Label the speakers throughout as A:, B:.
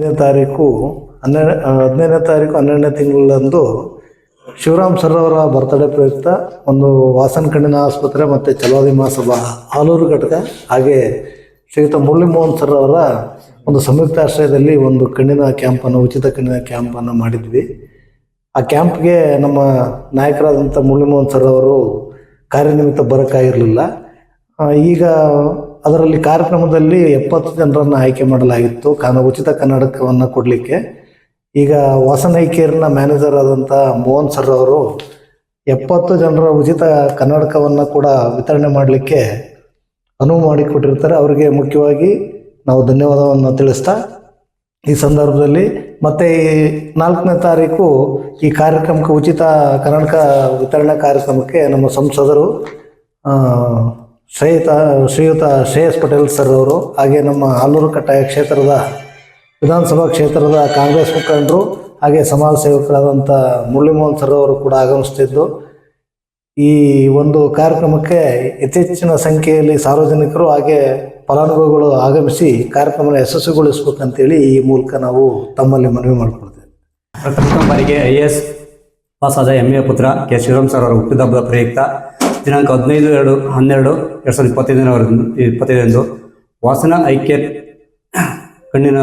A: 15ನೇ ತಾರೀಕು 12ನೇ ತಿಂಗಳಂದು ಶಿವರಾಮ್ ಸರ್ ಅವರ ಬರ್ತ್ಡೇ ಪ್ರಯುಕ್ತ ಒಂದು ವಾಸನ್ ಕಣ್ಣಿನ ಆಸ್ಪತ್ರೆ ಮತ್ತು ಛಲವಾದಿ ಮಹಾಸಭಾ ಆಲೂರು ಘಟಕ ಹಾಗೆ ಶ್ರೀಯುತ ಮುರಳಿ ಮೋಹನ್ ಸರ್ ಅವರ ಒಂದು ಸಂಯುಕ್ತ ಆಶ್ರಯದಲ್ಲಿ ಒಂದು ಕಣ್ಣಿನ ಕ್ಯಾಂಪನ್ನು ಉಚಿತ ಕಣ್ಣಿನ ಕ್ಯಾಂಪನ್ನು ಮಾಡಿದ್ವಿ. ಆ ಕ್ಯಾಂಪ್ಗೆ ನಮ್ಮ ನಾಯಕರಾದಂಥ ಮುರಳಿ ಮೋಹನ್ ಸರ್ ಅವರು ಕಾರ್ಯನಿಮಿತ್ತ ಬರೋಕ್ಕಾಗಿರಲಿಲ್ಲ. ಈಗ ಅದರಲ್ಲಿ ಕಾರ್ಯಕ್ರಮದಲ್ಲಿ 70 ಜನರನ್ನು ಆಯ್ಕೆ ಮಾಡಲಾಗಿತ್ತು ಉಚಿತ ಕನ್ನಡಕವನ್ನು ಕೊಡಲಿಕ್ಕೆ. ಈಗ ವಾಸನ್ ಐ ಕೇರ್ನ ಮ್ಯಾನೇಜರ್ ಆದಂಥ ಮೋಹನ್ ಸರ್ ಅವರು 70 ಜನರ ಉಚಿತ ಕನ್ನಡಕವನ್ನು ಕೂಡ ವಿತರಣೆ ಮಾಡಲಿಕ್ಕೆ ಅನುವು ಮಾಡಿಕೊಟ್ಟಿರ್ತಾರೆ. ಅವರಿಗೆ ಮುಖ್ಯವಾಗಿ ನಾವು ಧನ್ಯವಾದವನ್ನು ತಿಳಿಸ್ತಾ ಈ ಸಂದರ್ಭದಲ್ಲಿ ಮತ್ತೆ ಈ 4ನೇ ತಾರೀಕು ಈ ಕಾರ್ಯಕ್ರಮಕ್ಕೆ ಉಚಿತ ಕನ್ನಡಕ ವಿತರಣಾ ಕಾರ್ಯಕ್ರಮಕ್ಕೆ ನಮ್ಮ ಸಂಸದರು ಶ್ರೀಯುತ ಶ್ರೇಯಸ್ ಪಟೇಲ್ ಸರ್ ಅವರು ಹಾಗೆ ನಮ್ಮ ಆಲೂರು ಕಟ್ಟಾಯ ಕ್ಷೇತ್ರದ ವಿಧಾನಸಭಾ ಕ್ಷೇತ್ರದ ಕಾಂಗ್ರೆಸ್ ಮುಖಂಡರು ಹಾಗೆ ಸಮಾಜ ಸೇವಕರಾದಂಥ ಮುರಳಿ ಮೋಹನ್ ಸರ್ ಅವರು ಕೂಡ ಆಗಮಿಸ್ತಿದ್ದು ಈ ಒಂದು ಕಾರ್ಯಕ್ರಮಕ್ಕೆ ಹೆಚ್ಚೆಚ್ಚಿನ ಸಂಖ್ಯೆಯಲ್ಲಿ ಸಾರ್ವಜನಿಕರು ಹಾಗೆ ಫಲಾನುಭವಿಗಳು ಆಗಮಿಸಿ ಕಾರ್ಯಕ್ರಮನ ಯಶಸ್ವಿಗೊಳಿಸ್ಬೇಕಂತೇಳಿ ಈ ಮೂಲಕ ನಾವು ತಮ್ಮಲ್ಲಿ ಮನವಿ ಮಾಡಿಕೊಡ್ತೇವೆ.
B: ಪ್ರಥಮ ಬಾರಿಗೆ IAS ಪಾಸ್ ಆದ ಹೆಮ್ಮೆಯ ಪುತ್ರ ಕೆ ಶಿವರಾಮ್ ಸರ್ ಅವರ ಹುಟ್ಟಿದಬ್ಬದ ಪ್ರಯುಕ್ತ ದಿನಾಂಕ 15/12/2025 ವಾಸನ ಐ ಕೇರ್ ಕಣ್ಣಿನ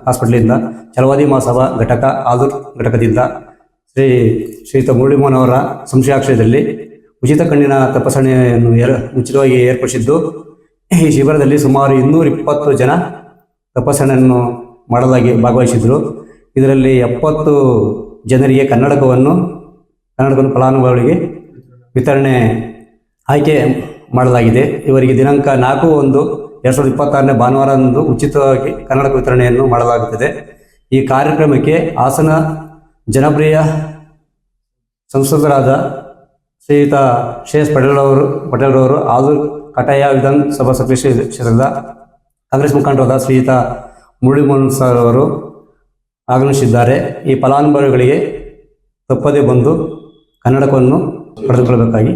B: ಹಾಸ್ಪಿಟಲಿಂದ ಛಲವಾದಿ ಮಹಾಸಭಾ ಘಟಕ ಆಲೂರು ಘಟಕದಿಂದ ಶ್ರೀಯುತ ಮುರಳಿ ಮೋಹನ್ ಅವರ ಸಂಶಯಾಶ್ರಯದಲ್ಲಿ ಉಚಿತ ಕಣ್ಣಿನ ತಪಾಸಣೆಯನ್ನು ಉಚಿತವಾಗಿ ಏರ್ಪಡಿಸಿದ್ದು ಈ ಶಿಬಿರದಲ್ಲಿ ಸುಮಾರು 220 ಜನ ತಪಾಸಣೆಯನ್ನು ಭಾಗವಹಿಸಿದರು. ಇದರಲ್ಲಿ 70 ಜನರಿಗೆ ಕನ್ನಡಕವನ್ನು ಫಲಾನುಭವಿಗಳಿಗೆ ವಿತರಣೆ ಆಯ್ಕೆ ಮಾಡಲಾಗಿದೆ. ಇವರಿಗೆ ದಿನಾಂಕ 4/1/2026 ಭಾನುವಾರದಂದು ಉಚಿತವಾಗಿ ಕನ್ನಡಕ ವಿತರಣೆಯನ್ನು ಮಾಡಲಾಗುತ್ತದೆ. ಈ ಕಾರ್ಯಕ್ರಮಕ್ಕೆ ಹಾಸನ ಜನಪ್ರಿಯ ಸಂಸದರಾದ ಶ್ರೀಯುತ ಶ್ರೇಯಸ್ ಪಟೇಲ್ ಅವರು ಆಲೂರು ಕಟಾಯ ವಿಧಾನಸಭಾ ಕ್ಷೇತ್ರದ ಕಾಂಗ್ರೆಸ್ ಮುಖಂಡರಾದ ಶ್ರೀಯುತ ಮುರಳಿ ಮೋಹನ್ ಸರ್ ಅವರು ಆಗಮಿಸಿದ್ದಾರೆ. ಈ ಫಲಾನುಭವಿಗಳಿಗೆ ತಪ್ಪದೇ ಬಂದು ಕನ್ನಡಕವನ್ನು ಪಡೆದುಕೊಳ್ಳಬೇಕಾಗಿ